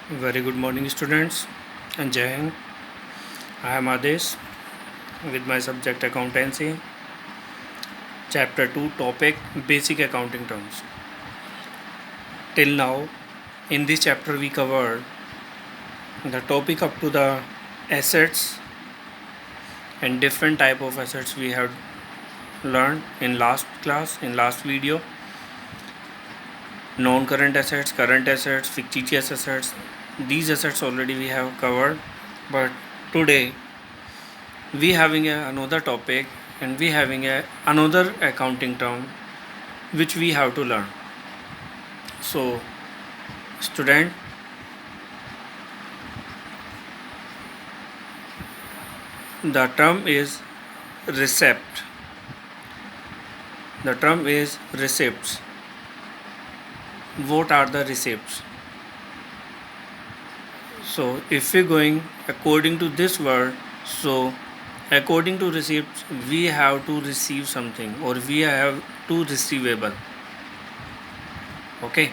Very good morning, students, and Jai Hind. I am Adesh with my subject accountancy, chapter 2, topic basic accounting terms. Till now, in this chapter, we covered the topic up to the assets and different type of assets we have learned in last class, in last video. Non current assets, fictitious assets. These assets already we have covered, but today we having another topic and we having another accounting term which we have to learn. So student, the term is receipt. The term is receipts. What are the receipts? So if we going according to this word, so according to receipts we have to receive something or we have to receivable. Okay,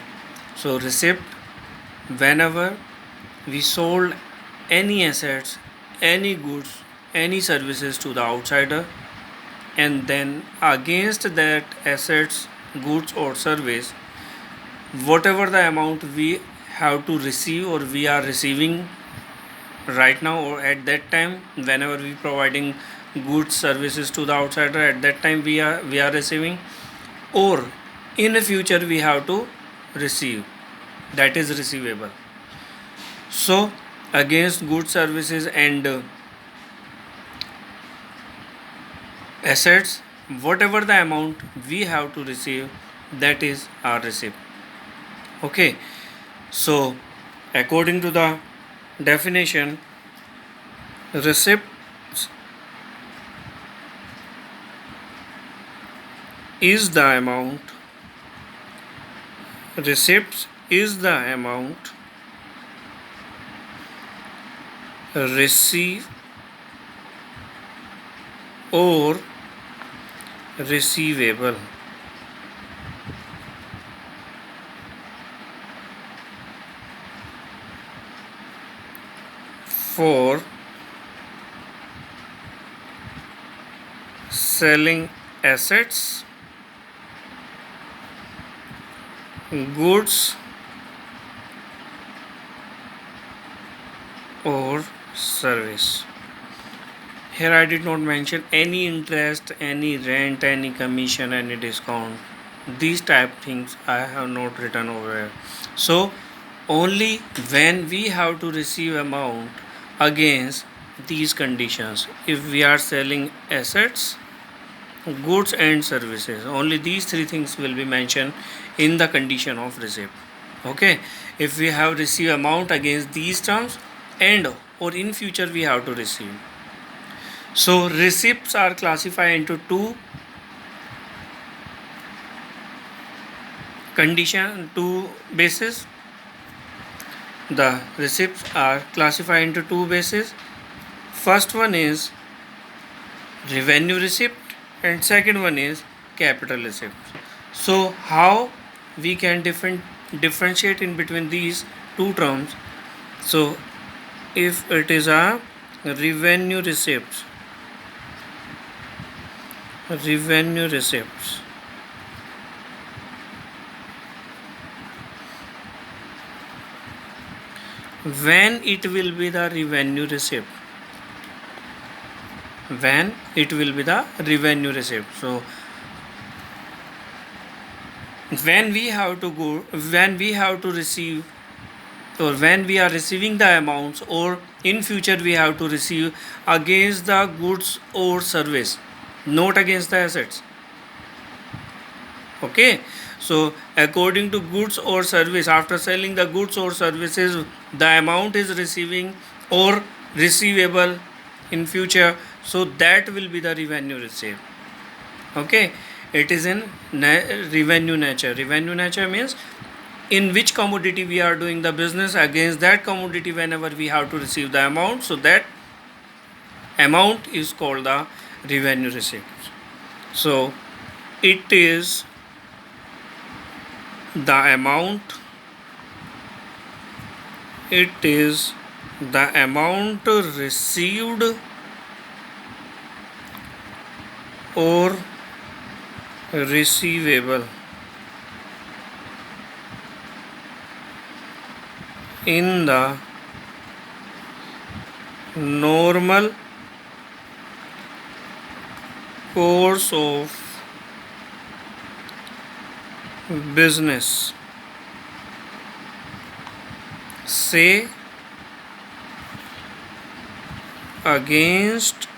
so receipt, whenever we sold any assets, any goods, any services to the outsider, and then against that assets, goods or service, whatever the amount we have to receive or we are receiving right now or at that time, whenever we providing goods services to the outsider, at that time we are receiving, or in the future we have to receive, that is receivable. So against goods services and assets, whatever the amount we have to receive, that is our receipt. Okay, so according to the definition, receipt is the amount, receipts is the amount receive or receivable for selling assets, goods or service. Here I did not mention any interest, any rent, any commission, any discount. These type things I have not written over here. So only when we have to receive amount against these conditions, if we are selling assets, goods and services, only these three things will be mentioned in the condition of receipt. Okay, if we have received amount against these terms and or in future we have to receive. So receipts are classified into two bases. The receipts are classified into two bases. First one is revenue receipt and second one is capital receipt. So how we can differentiate in between these two terms? So if it is a revenue receipts, when it will be the revenue receipt, so when we have to receive, or when we are receiving the amounts, or in future we have to receive against the goods or service, not against the assets. Okay, so according to goods or service, after selling the goods or services, the amount is receiving or receivable in future, so that will be the revenue received. Okay, it is in revenue nature. Revenue nature means in which commodity we are doing the business, against that commodity whenever we have to receive the amount, so that amount is called the revenue receipt. So it is the amount it is the amount received or receivable in the normal course of business. Say against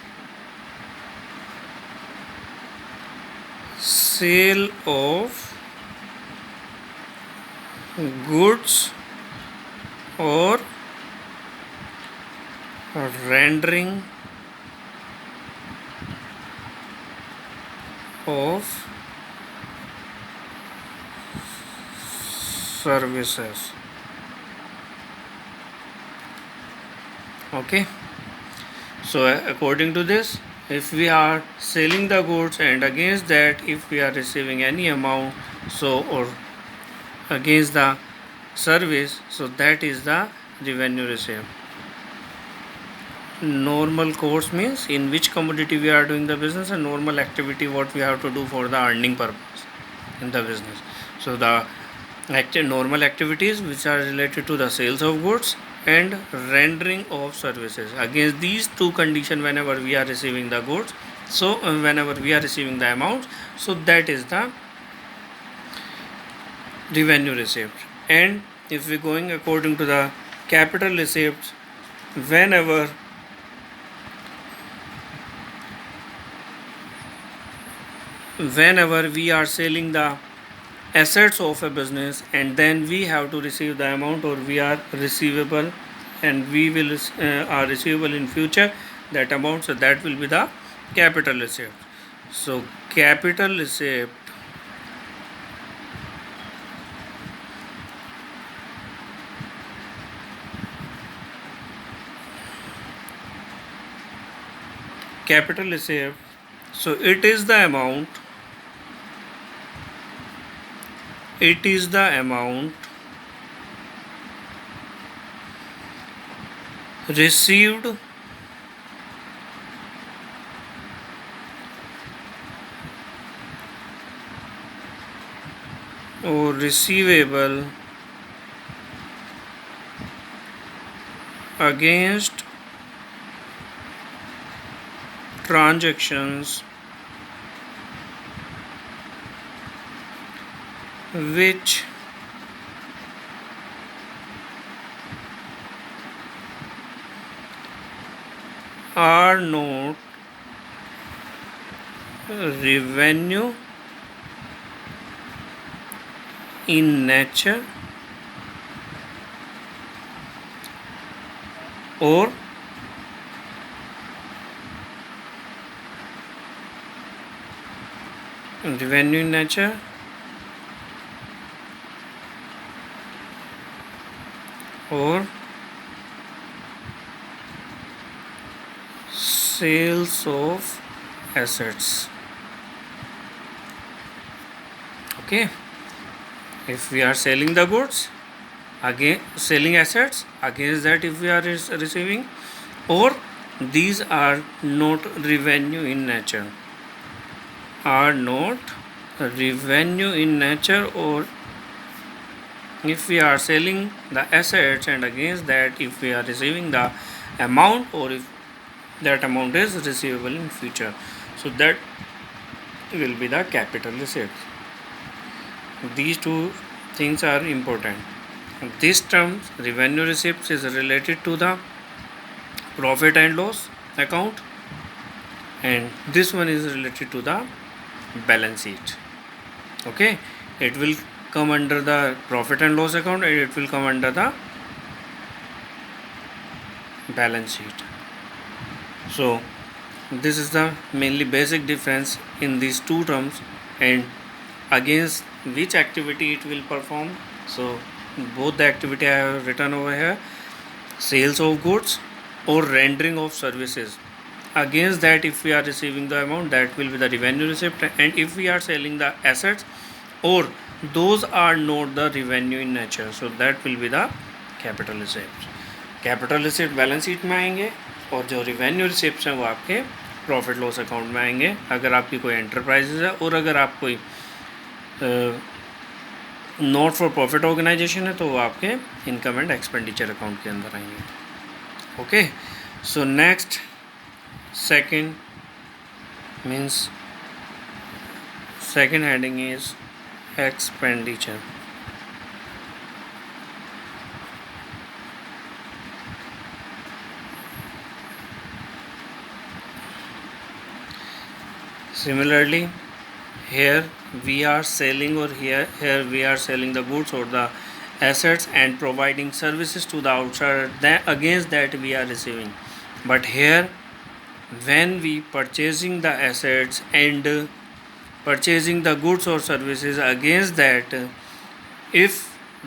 sale of goods or rendering of services. Okay, so according to this, if we are selling the goods and against that if we are receiving any amount, so or against the service, so that is the revenue received. Normal course means in which commodity we are doing the business, and normal activity what we have to do for the earning purpose in the business. So the normal activities which are related to the sales of goods and rendering of services. Against these two conditions, whenever we are receiving the goods, so whenever we are receiving the amount, so that is the revenue received. And if we going according to the capital receipts, whenever we are selling the assets of a business and then we have to receive the amount, or we are receivable and we will are receivable in future that amount, so that will be the capital receipt. So capital receipt so it is the amount received or receivable against transactions which are not revenue in nature or revenue in nature or sales of assets. Okay, if we are selling the goods, again selling assets, against that if we are receiving, or these are not revenue in nature, or if we are selling the assets and against that if we are receiving the amount, or if that amount is receivable in future, so that will be the capital receipt. These two things are important. This term revenue receipts is related to the profit and loss account, and this one is related to the balance sheet. Okay, it will come under the profit and loss account and it will come under the balance sheet. So this is the mainly basic difference in these two terms and against which activity it will perform. So both the activity I have written over here, sales of goods or rendering of services. Against that if we are receiving the amount, that will be the revenue receipt, and if we are selling the assets or those are not the revenue in nature, so that will be the capital receipt. Capital receipt balance sheet में आएंगे और जो revenue receipt हैं वो आपके profit loss account में आएंगे अगर आपकी कोई एंटरप्राइजेज है, और अगर आप कोई नॉट फॉर प्रॉफिट ऑर्गेनाइजेशन है तो वो आपके इनकम एंड एक्सपेंडिचर अकाउंट के अंदर आएंगे। Okay, so next second means second heading is expenditure. Similarly, here we are selling, or here we are selling the goods or the assets and providing services to the outsider. Then against that we are receiving. But here, when we purchasing the assets and purchasing the goods or services, against that, if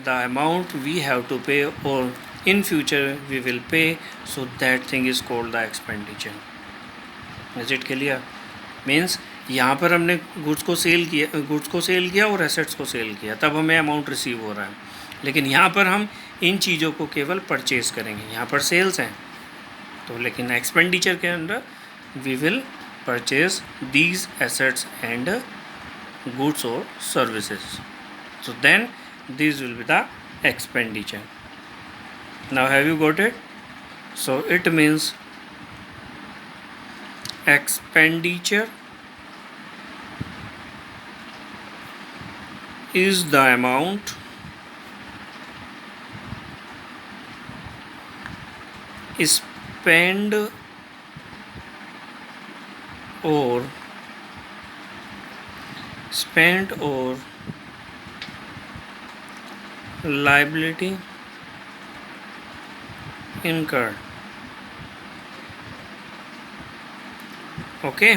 the amount we have to pay or in future we will pay, so that thing is called the expenditure. Is it clear? Means यहाँ पर हमने goods को cell किया और assets को cell किया, तब हमें अमाउंट रिसीव हो रहा है, लेकिन यहाँ पर हम इन चीज़ों को केवल परचेज़ करेंगे। यहाँ पर सेल्स हैं तो, लेकिन एक्सपेंडिचर के अंदर we will purchase these assets and goods और services, so then this will be the expenditure. Now have you got it? So it means expenditure is the amount spent or liability incurred। Okay,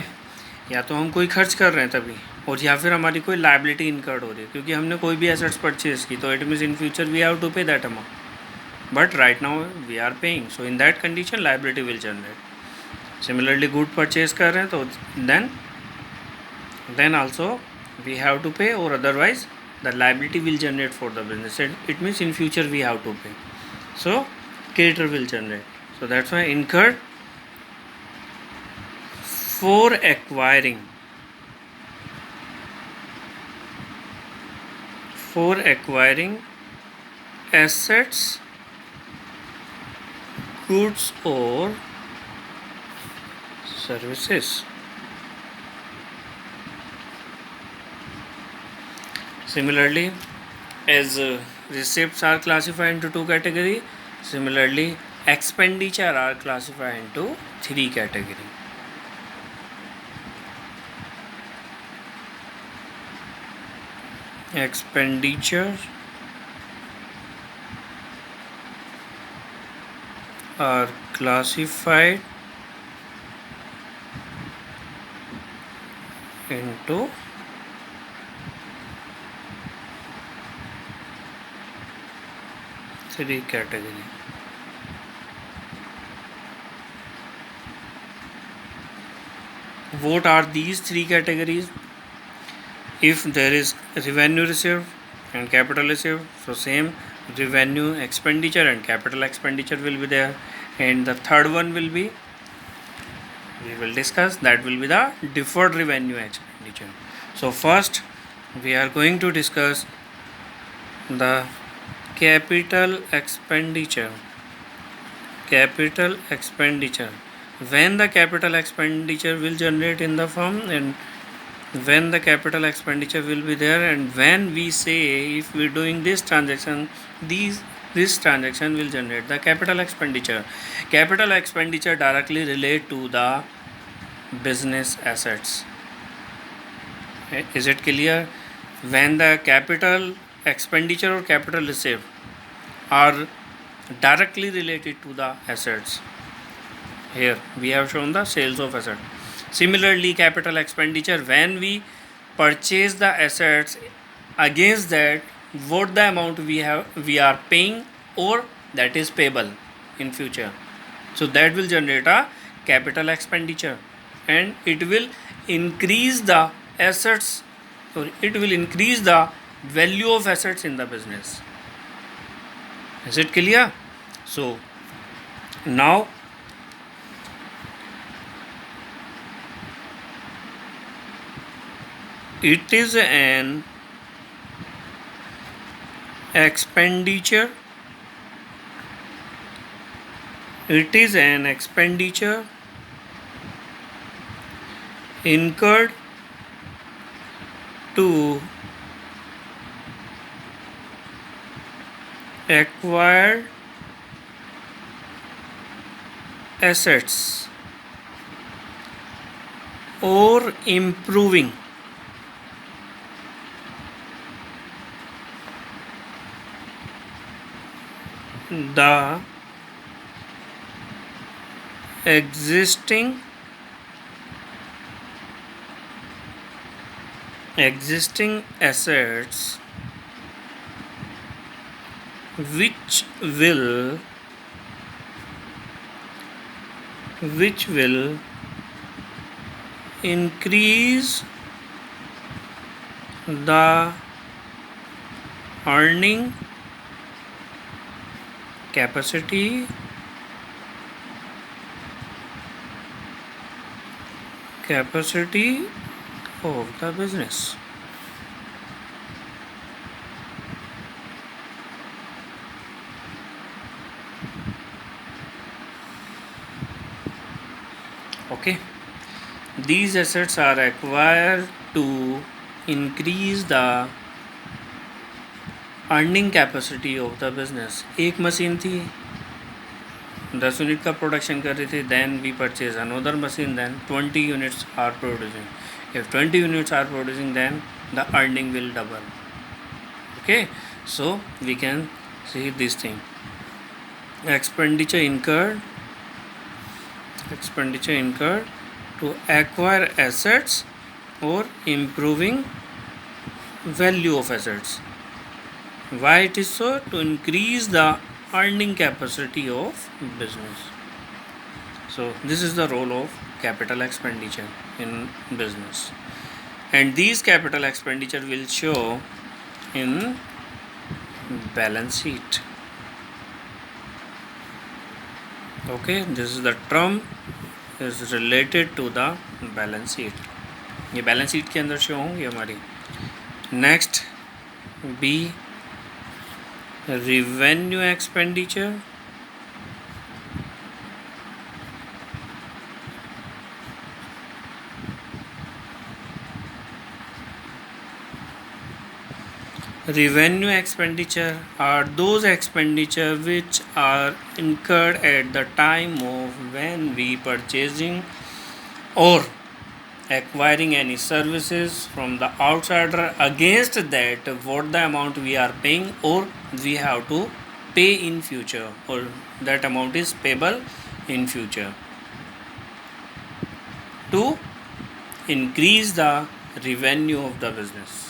या तो हम कोई खर्च कर रहे हैं तभी, और या फिर हमारी कोई लाइबिलिटी इनकर्ड हो रही है क्योंकि हमने कोई भी एसेट्स परचेज की, तो it means in future we have to pay that amount, but right now we are paying, so in that condition liability will generate. Similarly good purchase कर रहे हैं तो then also we have to pay, और otherwise the liability will generate for the business, it means in future we have to pay, so creditor will generate, so that's why incurred for acquiring assets, goods or services। Similarly, as receipts are classified into two categories, similarly expenditure are classified into three categories। Expenditure are classified into three categories। What are these three categories? If there is revenue received and capital received, so same revenue expenditure and capital expenditure will be there, and the third one will be, we will discuss, that will be the deferred revenue expenditure। So first we are going to discuss the capital expenditure। When the capital expenditure will generate in the firm, and when the capital expenditure will be there, and when we say if we are doing this transaction, this transaction will generate the capital expenditure directly relate to the business assets। Is it clear? When the capital expenditure or capital received are directly related to the assets, here we have shown the sales of assets. Similarly, capital expenditure, when we purchase the assets, against that what the amount we are paying or that is payable in future, so that will generate a capital expenditure, and it will increase the assets, or it will increase the value of assets in the business। Is it clear? So now it is an expenditure. It is an expenditure incurred to acquire assets or improving the existing assets which will increase the earning capacity of the business. Okay, these assets are acquired to increase the earning capacity of the business. एक machine थी 10 unit का production कर रही थी, then we purchase another machine, then 20 units are producing. If 20 units are producing, then the earning will double. Okay, so we can see this thing. expenditure incurred to acquire assets or improving value of assets. Why it is so? To increase the earning capacity of business. So this is the role of capital expenditure in business, and these capital expenditure will show in balance sheet. Okay, this is the term is related to the balance sheet. ये balance sheet के अंदर show होंगी हमारी. Next B revenue expenditure. Revenue expenditure are those expenditure which are incurred at the time of when we purchasing or acquiring any services from the outsider. Against that, what the amount we are paying or we have to pay in future, or that amount is payable in future to increase the revenue of the business.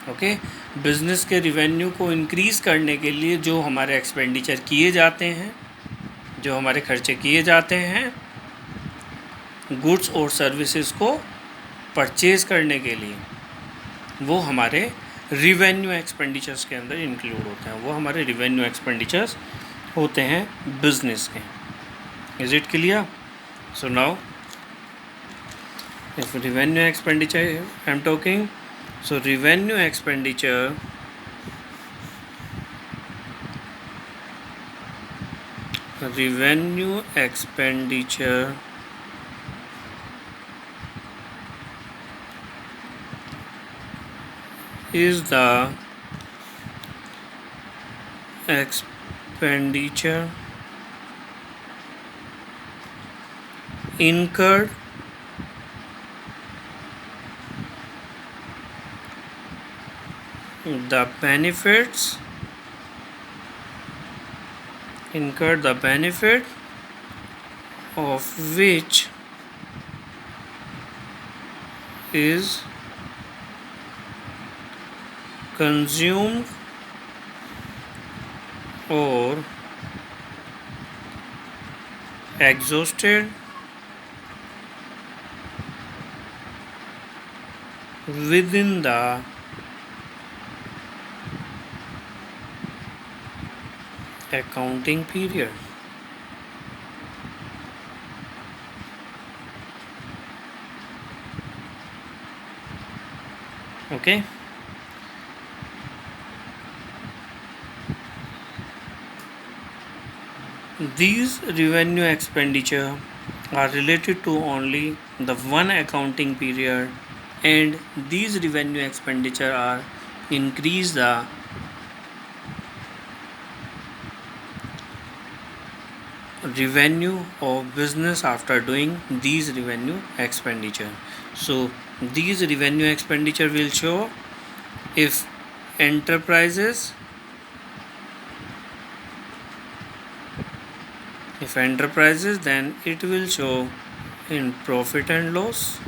Okay, business के revenue को increase करने के लिए जो हमारे expenditure किए जाते हैं, जो हमारे खर्चे किए जाते हैं गुड्स और सर्विसेज को परचेज करने के लिए, वो हमारे रिवेन्यू एक्सपेंडिचर्स के अंदर इंक्लूड होते हैं. वो हमारे रिवेन्यू एक्सपेंडिचर्स होते हैं बिजनेस के. Is it clear? So now if revenue expenditure I am talking, so revenue expenditure is the expenditure incurred the benefit of which is consumed or exhausted within the accounting period. Okay. These revenue expenditure are related to only the one accounting period, and these revenue expenditure are increase the revenue of business after doing these revenue expenditure. So these revenue expenditure will show if enterprises then it will show in profit and loss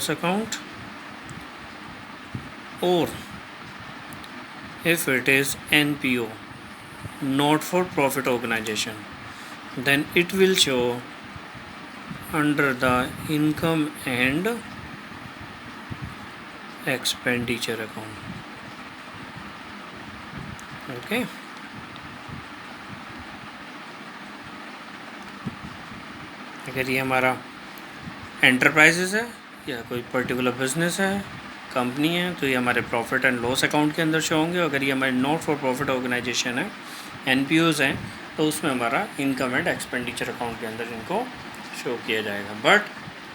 account, or if it is NPO, not for profit organization, then it will show under the income and expenditure account. Okay. अगर ये हमारा enterprises है या कोई particular business है, company है, तो ये हमारे प्रॉफिट एंड लॉस अकाउंट के अंदर शो होंगे. अगर ये हमारे नॉट फॉर प्रॉफिट ऑर्गेनाइजेशन है, एनपीओज हैं, तो उसमें हमारा इनकम एंड एक्सपेंडिचर अकाउंट के अंदर इनको शो किया जाएगा. बट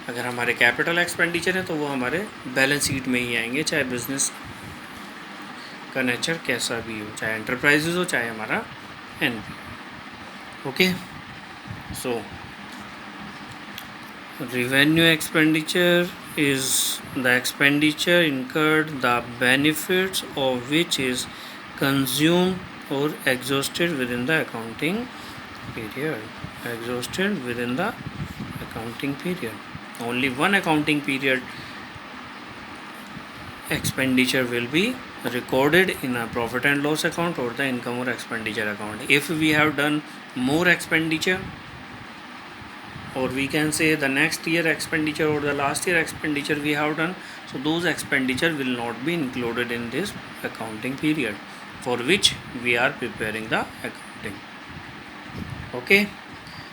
अगर हमारे कैपिटल एक्सपेंडिचर है तो वो हमारे बैलेंस शीट में ही आएंगे, चाहे बिजनेस का नेचर कैसा भी हो, चाहे एंटरप्राइजेज हो, चाहे हमारा NPO. Okay. So revenue expenditure is the expenditure incurred the benefits of which is consumed or exhausted within the accounting period. Only one accounting period expenditure will be recorded in a profit and loss account or the income or expenditure account. If we have done more expenditure, or we can say the next year expenditure or the last year expenditure we have done, so those expenditure will not be included in this accounting period for which we are preparing the accounting. Okay.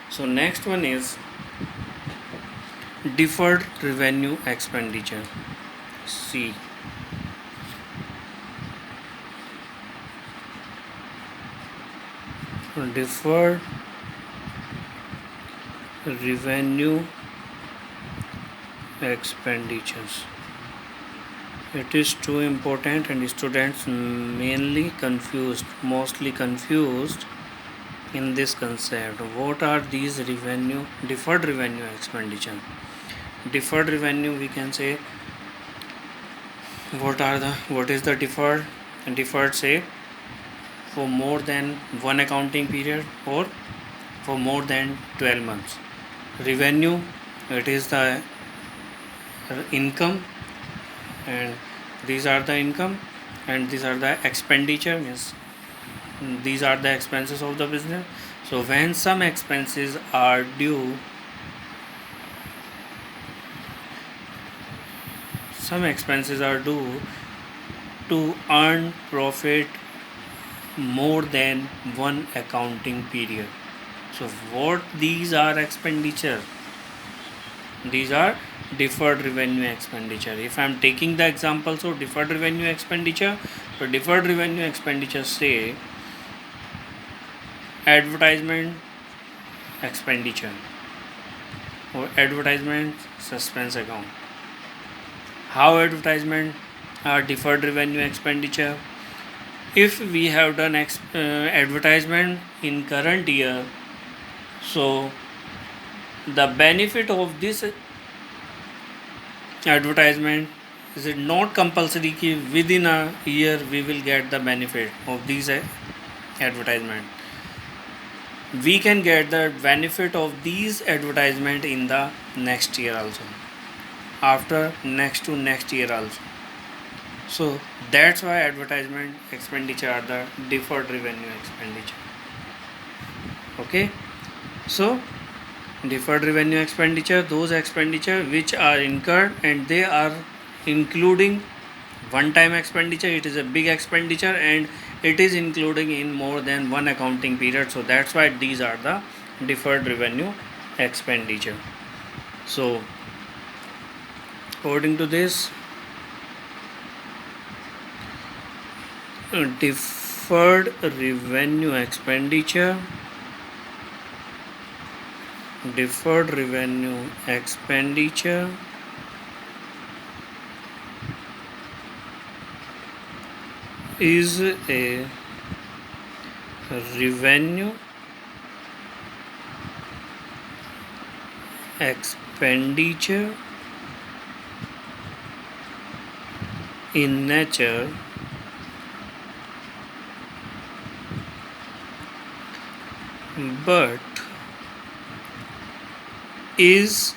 So next one is deferred revenue expenditure. C. Deferred revenue expenditures. It is too important and students mostly confused in this concept. What are these deferred revenue expenditure? Deferred revenue, we can say, what is the deferred, say, for more than one accounting period or for more than 12 months. Revenue, it is the income, and these are the income, and these are the expenditure, means these are the expenses of the business. So when some expenses are due, to earn profit more than one accounting period. So what these are expenditure? These are deferred revenue expenditure. If I am taking the example, so deferred revenue expenditure, so deferred revenue expenditure, say advertisement expenditure or advertisement suspense account. How advertisement are deferred revenue expenditure? If we have done advertisement in current year, so the benefit of this advertisement is it not compulsory कि within a year we will get the benefit of these advertisement. We can get the benefit of these advertisement in the next year also, after next to next year also. So that's why advertisement expenditure are the deferred revenue expenditure. Okay. So deferred revenue expenditure, those expenditure which are incurred and they are including one time expenditure, it is a big expenditure, and it is including in more than one accounting period, so that's why these are the deferred revenue expenditure. So according to this, deferred revenue expenditure is a revenue expenditure in nature, but is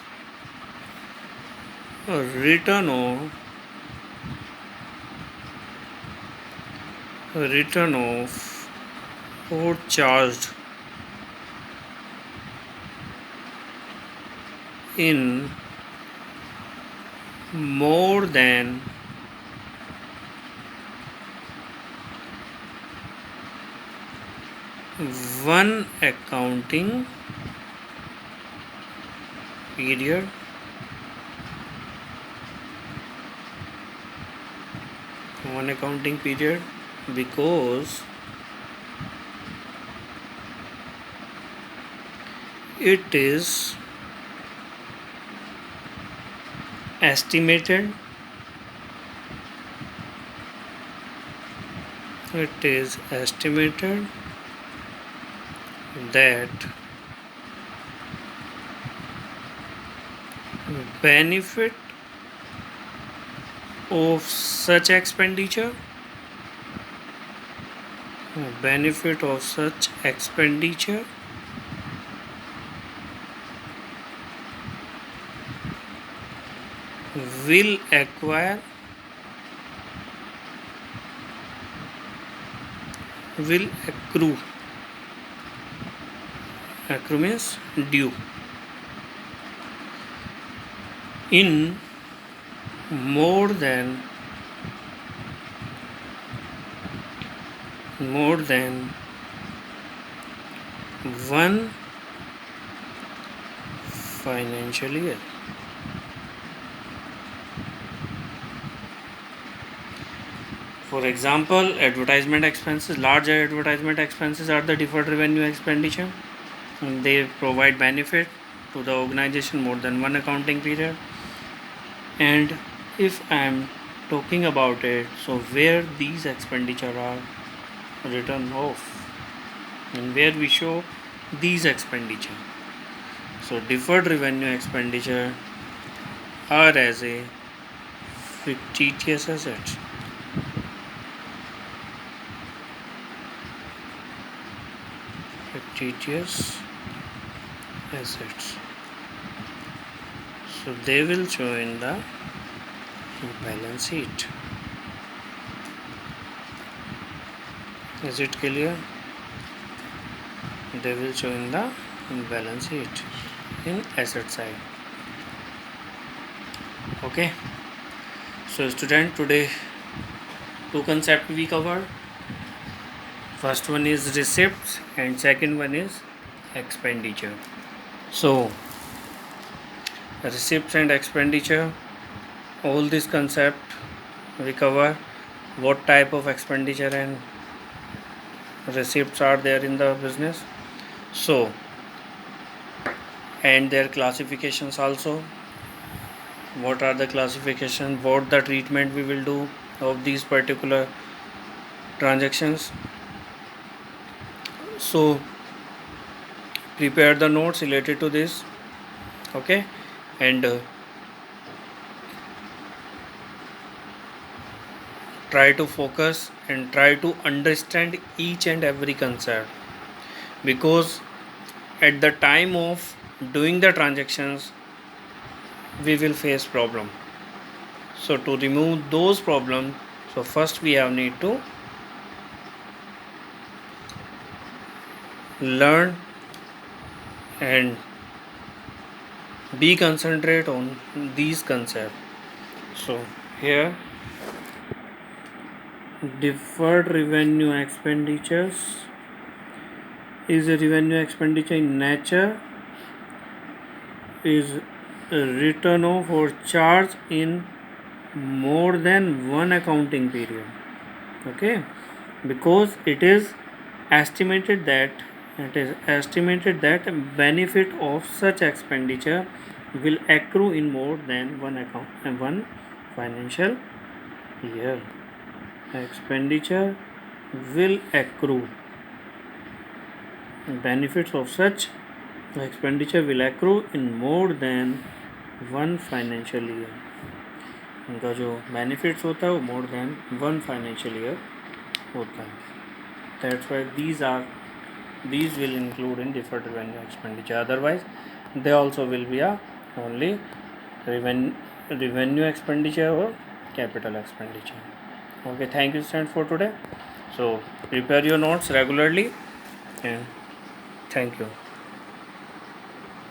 written off or charged in more than one accounting period, because it is estimated that benefit of such expenditure will acquire will accrue means due in more than one financial year. For example, advertisement expenses. Large advertisement expenses are the deferred revenue expenditure. They provide benefit to the organization more than one accounting period. And if I am talking about it, so where these expenditure are written off and where we show these expenditure. So deferred revenue expenditure are as a fictitious assets. So they will show in the balance sheet. Is it clear? They will show in the balance sheet in asset side. Okay. So student, today two concepts we covered. First one is receipts and second one is expenditure. So receipts and expenditure, all this concept we cover, what type of expenditure and receipts are there in the business, so and their classifications also, what are the classification, what the treatment we will do of these particular transactions. So prepare the notes related to this, okay, and try to focus and try to understand each and every concept, because at the time of doing the transactions we will face problem. So to remove those problems, so first we have need to learn and be concentrate on these concepts. So here deferred revenue expenditures is a revenue expenditure in nature, is written off or charged in more than one accounting period. Okay, because it is estimated that benefit of such expenditure will accrue in more than one financial year. Expenditure will accrue. Benefits of such expenditure will accrue in more than one financial year. उनका जो benefits होता है वो more than one financial year होता है. That's why these will include in deferred revenue expenditure. Otherwise, they also will be a only revenue expenditure or capital expenditure. Okay, thank you students for today. So prepare your notes regularly and thank you.